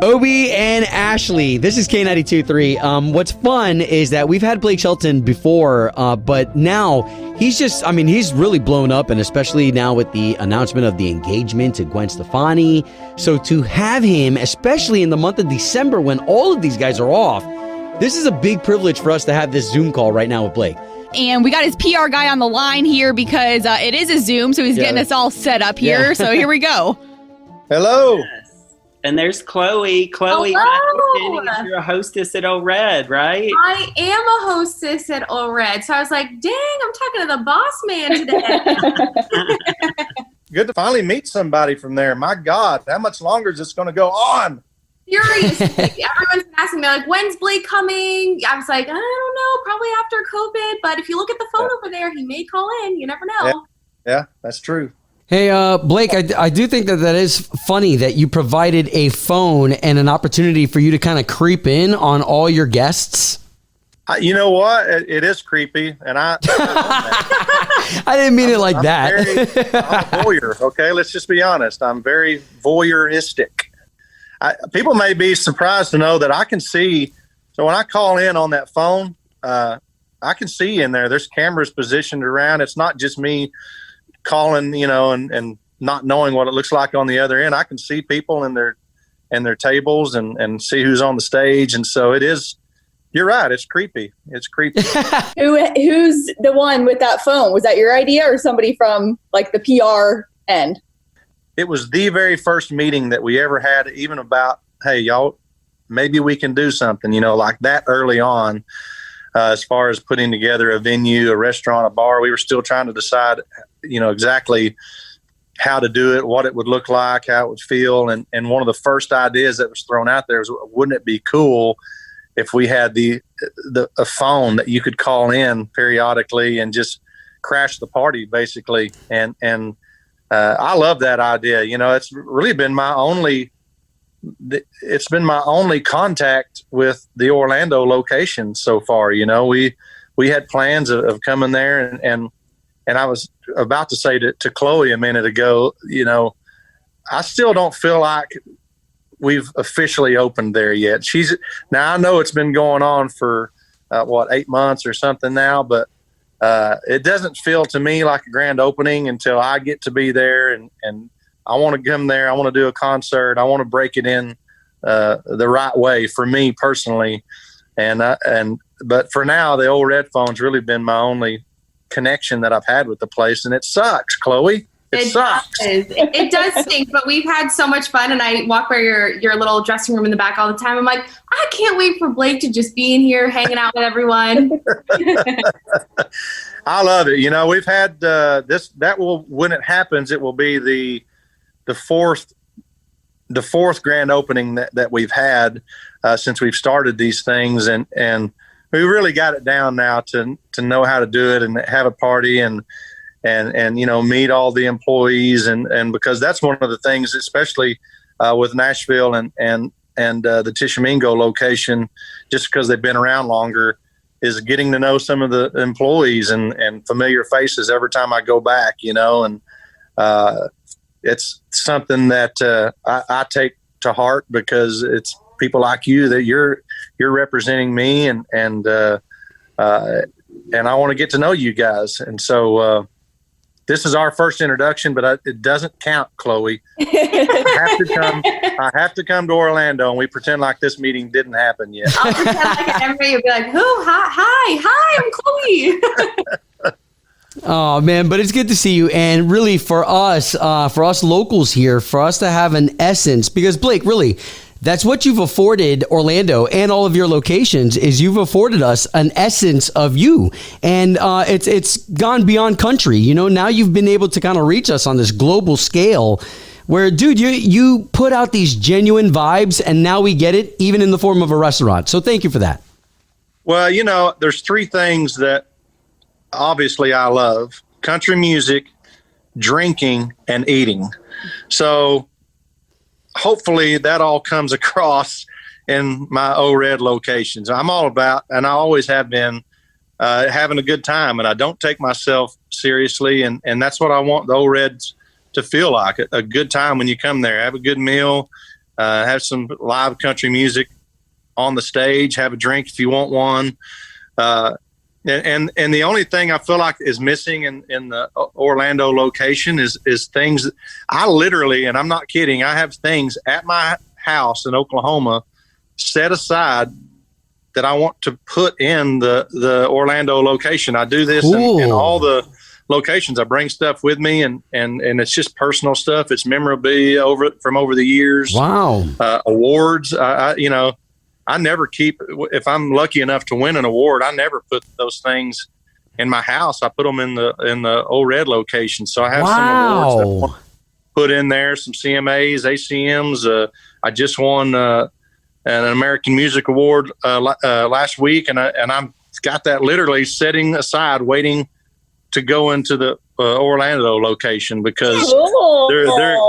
Obi and Ashley, this is K92.3. What's fun is that we've had Blake Shelton before, but now he's really blown up, and especially now with the announcement of the engagement to Gwen Stefani. So to have him, especially in the month of December when all of these guys are off, this is a big privilege for us to have this Zoom call right now with Blake. And we got his PR guy on the line here because it is a Zoom, so he's getting us all set up here. Yeah. So here we go. Hello. And there's Chloe. Chloe, you're a hostess at Ole Red, right? I am a hostess at Ole Red. So I was like, dang, I'm talking to the boss man today. Good to finally meet somebody from there. My God, how much longer is this going to go on? Furious. Everyone's been asking me, like, when's Blake coming? I was like, I don't know, probably after COVID. But if you look at the phone over there, he may call in. You never know. Yeah, that's true. Hey, Blake, I do think that is funny that you provided a phone and an opportunity for you to kind of creep in on all your guests. You know what? It is creepy, and I didn't mean it like that. I'm a voyeur, okay? Let's just be honest. I'm very voyeuristic. People may be surprised to know that I can see. So when I call in on that phone, I can see in there. There's cameras positioned around. It's not just me calling, and not knowing what it looks like on the other end. I can see people in their tables and see who's on the stage. And so it is, you're right. It's creepy. It's creepy. Who's the one with that phone? Was that your idea or somebody from like the PR end? It was the very first meeting that we ever had, even about, hey, y'all, maybe we can do something, like that early on. As far as putting together a venue, a restaurant, a bar, we were still trying to decide, exactly how to do it, what it would look like, how it would feel. And one of the first ideas that was thrown out there was, wouldn't it be cool if we had a phone that you could call in periodically and just crash the party, basically. And I love that idea. It's really been it's been my only contact with the Orlando location so far. We had plans of coming there, and I was about to say to Chloe a minute ago, I still don't feel like we've officially opened there yet. Now I know it's been going on for 8 months or something now, but it doesn't feel to me like a grand opening until I get to be there, and I want to come there. I want to do a concert. I want to break it in the right way for me personally. But for now, the Ole Red phone's really been my only connection that I've had with the place, and it sucks, Chloe. It sucks. It does stink, but we've had so much fun, and I walk by your little dressing room in the back all the time. I'm like, I can't wait for Blake to just be in here hanging out with everyone. I love it. We've had when it happens, it will be the fourth grand opening that we've had since we've started these things, and we really got it down now to know how to do it and have a party and meet all the employees and because that's one of the things, especially with Nashville and the Tishomingo location, just because they've been around longer, is getting to know some of the employees and familiar faces every time I go back, and it's something that I take to heart because it's people like you that you're representing me and I want to get to know you guys. And so this is our first introduction, but it doesn't count, Chloe. I have to come to Orlando, and we pretend like this meeting didn't happen yet. I'll pretend like everybody will be like, "Who? Hi, I'm Chloe." Oh man, but it's good to see you, and really for us locals here, for us to have an essence, because Blake, really, that's what you've afforded Orlando and all of your locations, is you've afforded us an essence of you. And it's gone beyond country. Now you've been able to kind of reach us on this global scale where, dude, you put out these genuine vibes, and now we get it even in the form of a restaurant. So thank you for that. Well, there's three things that obviously I love: country music, drinking, and eating. So hopefully that all comes across in my Ole Red locations. I'm all about, and I always have been, having a good time, and I don't take myself seriously. And that's what I want the Ole Reds to feel like, a good time when you come there. Have a good meal, have some live country music on the stage, have a drink if you want one. And the only thing I feel like is missing in the Orlando location is things that I literally, and I'm not kidding, I have things at my house in Oklahoma set aside that I want to put in the Orlando location. I do this in all the locations. I bring stuff with me, and it's just personal stuff. It's memorabilia from over the years. Wow. Awards. I never keep, if I'm lucky enough to win an award, I never put those things in my house. I put them in the Ole Red location. So I have some awards that I want to put in there, some CMAs, ACMs. I just won an American Music Award last week, and I've got that literally sitting aside, waiting to go into the Orlando location because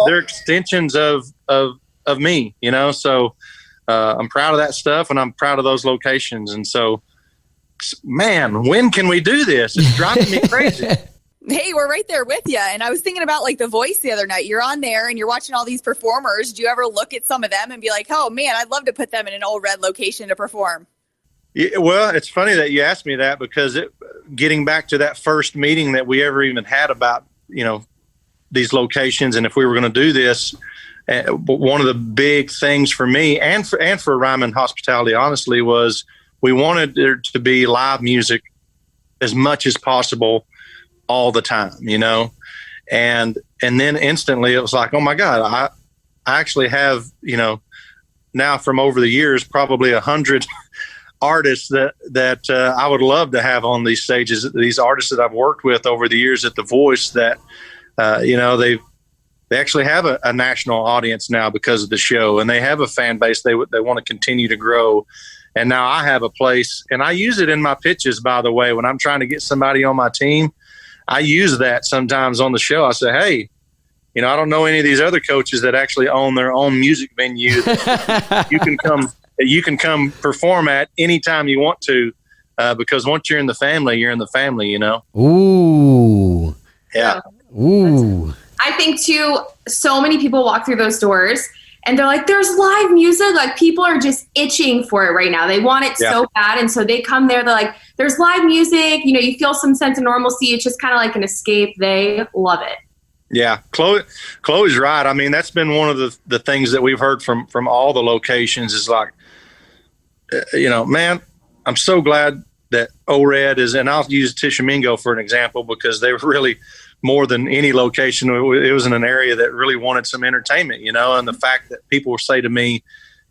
they're extensions of me, So I'm proud of that stuff, and I'm proud of those locations. And so, man, when can we do this? It's driving me crazy. Hey, we're right there with you. And I was thinking about The Voice the other night. You're on there and you're watching all these performers. Do you ever look at some of them and be like, oh man, I'd love to put them in an Ole Red location to perform? Yeah, well, it's funny that you asked me that because getting back to that first meeting that we ever even had about, these locations and if we were going to do this, one of the big things for me and for Ryman Hospitality, honestly, was we wanted there to be live music as much as possible all the time, and then instantly it was like, oh my God, I actually have, now from over the years, probably 100 artists that I would love to have on these stages, these artists that I've worked with over the years at The Voice that, they actually have a national audience now because of the show, and they have a fan base they want to continue to grow. And now I have a place, and I use it in my pitches, by the way, when I'm trying to get somebody on my team. I use that sometimes on the show. I say, hey, I don't know any of these other coaches that actually own their own music venue that you can come perform at anytime you want to, because once you're in the family, you're in the family, Ooh. Yeah. Ooh. I think too, so many people walk through those doors and they're like, there's live music. Like people are just itching for it right now. They want it so bad. And so they come there, they're like, there's live music. You feel some sense of normalcy. It's just kind of like an escape. They love it. Yeah. Chloe's right. I mean, that's been one of the things that we've heard from all the locations is like, man, I'm so glad that Ole Red is, and I'll use Tishomingo for an example because they were really more than any location. It was in an area that really wanted some entertainment, and the fact that people will say to me,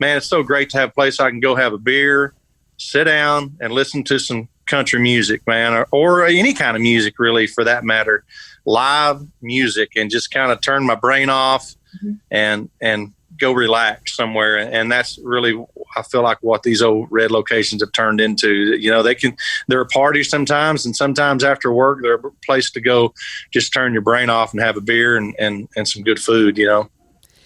man, it's so great to have a place I can go have a beer, sit down and listen to some country music, man, or any kind of music really for that matter, live music, and just kind of turn my brain off and go relax somewhere. And that's really, I feel like what these Ole Red locations have turned into. They're a party sometimes, and sometimes after work, they're a place to go just turn your brain off and have a beer and some good food,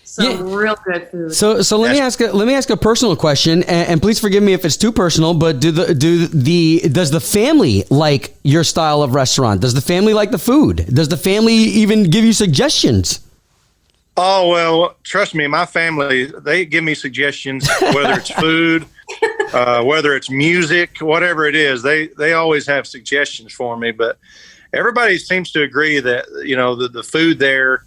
Some real good food. So let me ask a personal question, and please forgive me if it's too personal, but does the family like your style of restaurant? Does the family like the food? Does the family even give you suggestions? Oh, well, trust me, my family, they give me suggestions, whether it's food, whether it's music, whatever it is, they always have suggestions for me. But everybody seems to agree that, the food there,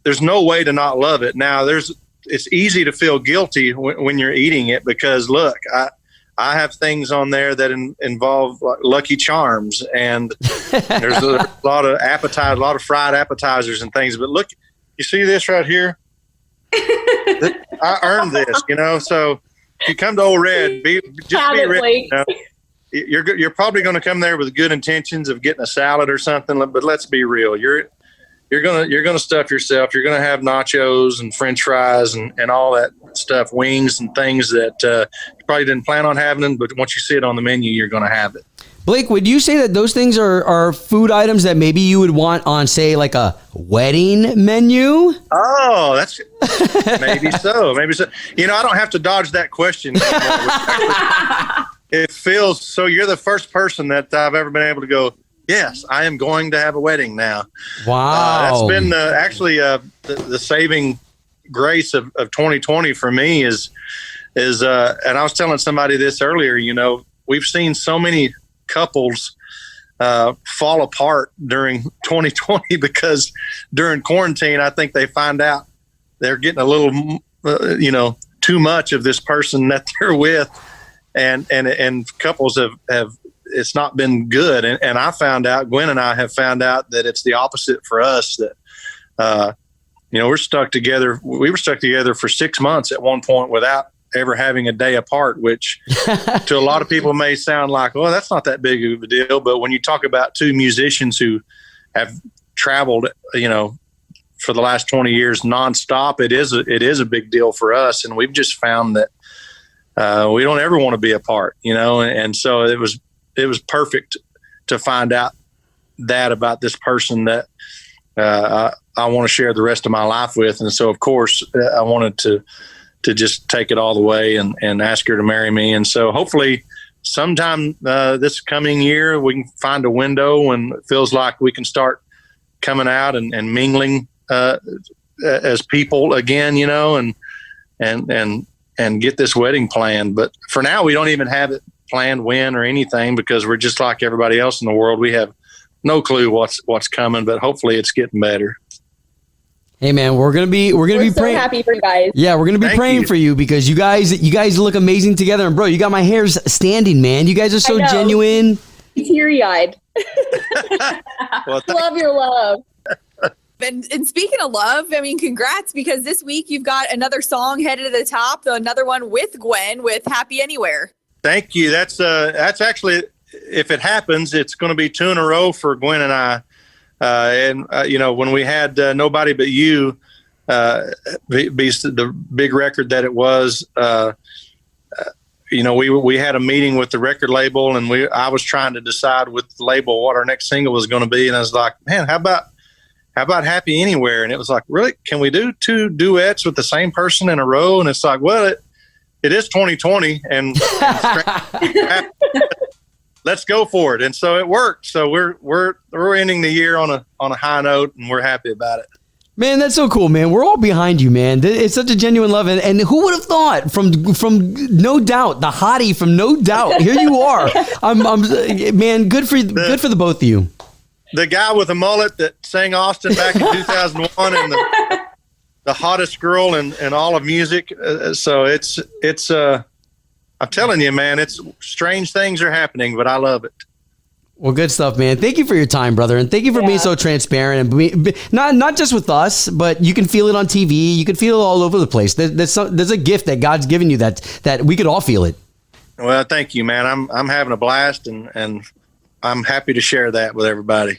there's no way to not love it. Now, it's easy to feel guilty when you're eating it because, look, I have things on there that involve like Lucky Charms, and there's a lot of appetizers, a lot of fried appetizers and things. But look, you see this right here? I earned this, So if you come to Ole Red, be ready. You're probably going to come there with good intentions of getting a salad or something, but let's be real. You're gonna stuff yourself. You're gonna have nachos and French fries and all that stuff, wings and things that you probably didn't plan on having them, but once you see it on the menu, you're gonna have it. Blake, would you say that those things are food items that maybe you would want on, say, like a wedding menu? Oh, that's maybe so. Maybe so. I don't have to dodge that question anymore. It feels so. You're the first person that I've ever been able to go, yes, I am going to have a wedding now. Wow. That's been actually the saving grace of 2020 for me is and I was telling somebody this earlier, we've seen so many couples fall apart during 2020 because during quarantine, I think they find out they're getting a little, too much of this person that they're with, and couples have it's not been good. And I found out, Gwen and I have found out that it's the opposite for us. That we're stuck together. We were stuck together for 6 months at one point without ever having a day apart, which to a lot of people may sound like, well, that's not that big of a deal. But when you talk about two musicians who have traveled, for the last 20 years nonstop, it is a big deal for us. And we've just found that we don't ever want to be apart, and so it was perfect to find out that about this person that I want to share the rest of my life with. And so, of course, I wanted to just take it all the way and ask her to marry me. And so hopefully sometime this coming year, we can find a window and it feels like we can start coming out and mingling as people again, and get this wedding planned. But for now, we don't even have it planned when or anything, because we're just like everybody else in the world. We have no clue what's coming, but hopefully it's getting better. Hey man, we're gonna be so praying. happy for you guys. Yeah, we're gonna be praying for you, because you guys look amazing together. And bro, you got my hairs standing, man. You guys are so genuine. Teary-eyed. Well, Love your love. And speaking of love, congrats, because this week you've got another song headed to the top, another one with Gwen with Happy Anywhere. Thank you. That's actually, if it happens, it's going to be 2 in a row for Gwen and I. When we had Nobody But You, be the big record that it was, we had a meeting with the record label, and I was trying to decide with the label what our next single was going to be. And I was like, man, how about Happy Anywhere? And it was like, really, can we do 2 duets with the same person in a row? And it's like, well, it is 2020 and let's go for it. And so it worked. So we're ending the year on a high note, and we're happy about it. Man, that's so cool, man. We're all behind you, man. It's such a genuine love. And who would have thought from No Doubt, the hottie from No Doubt, here you are. Man, good for the both of you. The guy with the mullet that sang Austin back in 2001 and the hottest girl in all of music. So it's I'm telling you, man, it's strange things are happening, but I love it. Well, good stuff, man. Thank you for your time, brother. And thank you for being so transparent. And not just with us, but you can feel it on TV. You can feel it all over the place. There's a gift that God's given you that we could all feel it. Well, thank you, man. I'm having a blast, and I'm happy to share that with everybody.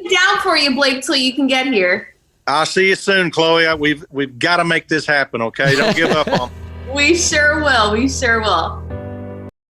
Down for you, Blake, till you can get here. I'll see you soon, Chloe. We've got to make this happen, okay? Don't give up on me. We sure will.